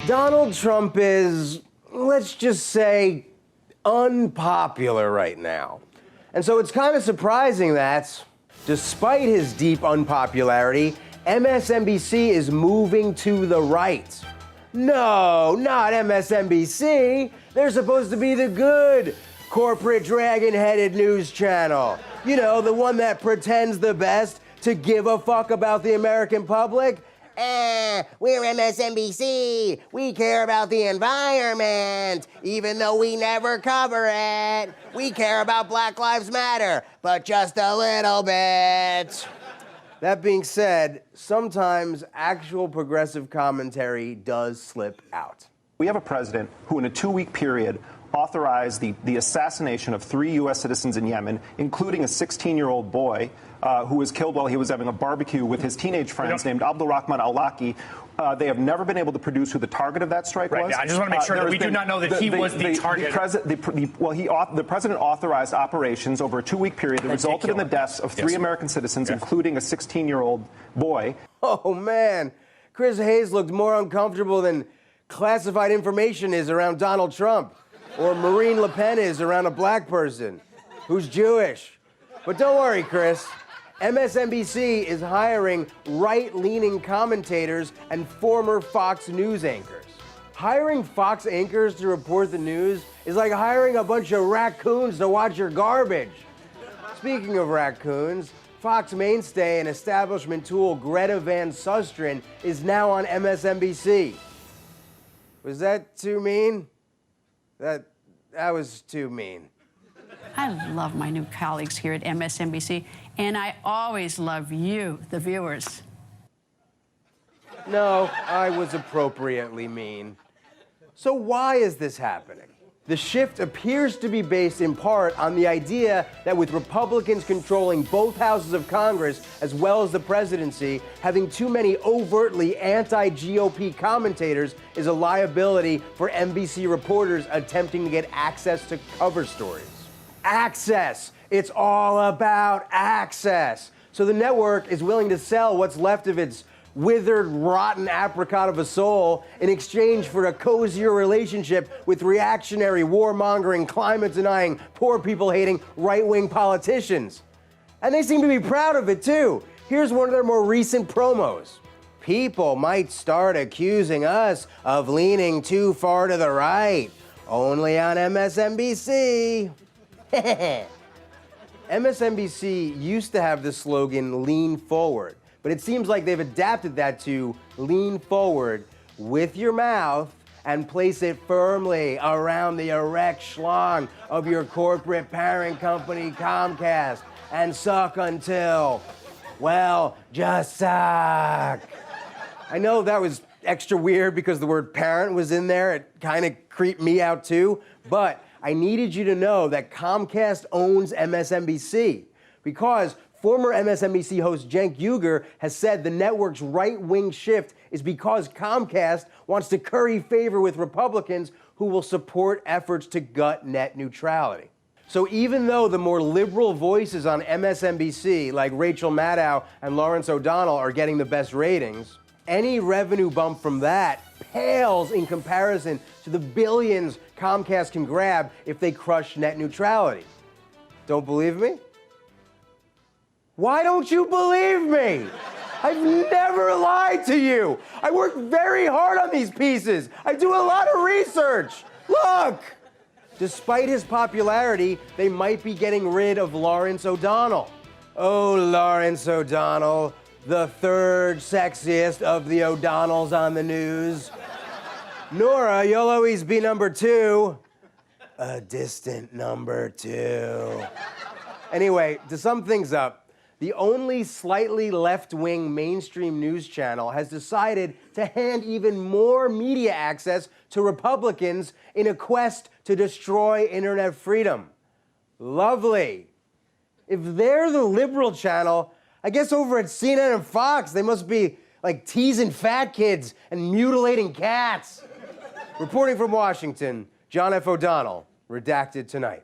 Donald Trump is, let's just say, unpopular right now. And so it's kind of surprising that, despite his deep unpopularity, MSNBC is moving to the right. No, not MSNBC. They're supposed to be the good corporate dragon-headed news channel. You know, the one that pretends the best to give a fuck about the American public. We're MSNBC. We care about the environment, even though we never cover it. We care about Black Lives Matter, but just a little bit. That being said, sometimes actual progressive commentary does slip out. We have a president who, in a 2-week period, authorized the assassination of 3 U.S. citizens in Yemen, including a 16-year-old boy who was killed while he was having a barbecue with his teenage friends named Abdul Rahman al-Laki. They have never been able to produce who the target of that strike was. I just want to make sure that we do not know that he was the target. The president authorized operations over a 2-week period that resulted in the deaths of 3 American citizens, including a 16-year-old boy. Oh, man. Chris Hayes looked more uncomfortable than classified information is around Donald Trump, or Marine Le Pen is around a black person who's Jewish. But don't worry, Chris. MSNBC is hiring right-leaning commentators and former Fox News anchors. Hiring Fox anchors to report the news is like hiring a bunch of raccoons to watch your garbage. Speaking of raccoons, Fox mainstay and establishment tool Greta Van Susteren is now on MSNBC. Was that too mean? That was too mean. I love my new colleagues here at MSNBC, and I always love you, the viewers. No, I was appropriately mean. So why is this happening? The shift appears to be based in part on the idea that with Republicans controlling both houses of Congress as well as the presidency, having too many overtly anti-GOP commentators is a liability for NBC reporters attempting to get access to cover stories. Access! It's all about access. So the network is willing to sell what's left of its withered, rotten apricot of a soul in exchange for a cozier relationship with reactionary, warmongering, climate-denying, poor people-hating, right-wing politicians. And they seem to be proud of it, too. Here's one of their more recent promos. People might start accusing us of leaning too far to the right. Only on MSNBC. MSNBC used to have the slogan, lean forward. But it seems like they've adapted that to lean forward with your mouth and place it firmly around the erect schlong of your corporate parent company, Comcast, and suck until, well, just suck. I know that was extra weird because the word parent was in there. It kind of creeped me out too. But I needed you to know that Comcast owns MSNBC because former MSNBC host Cenk Uygur has said the network's right-wing shift is because Comcast wants to curry favor with Republicans who will support efforts to gut net neutrality. So even though the more liberal voices on MSNBC, like Rachel Maddow and Lawrence O'Donnell, are getting the best ratings, any revenue bump from that pales in comparison to the billions Comcast can grab if they crush net neutrality. Don't believe me? Why don't you believe me? I've never lied to you. I work very hard on these pieces. I do a lot of research. Look! Despite his popularity, they might be getting rid of Lawrence O'Donnell. Oh, Lawrence O'Donnell, the third sexiest of the O'Donnells on the news. Nora, you'll always be number 2. A distant number 2. Anyway, to sum things up, the only slightly left-wing mainstream news channel has decided to hand even more media access to Republicans in a quest to destroy internet freedom. Lovely. If they're the liberal channel, I guess over at CNN and Fox, they must be like teasing fat kids and mutilating cats. Reporting from Washington, John F. O'Donnell, Redacted Tonight.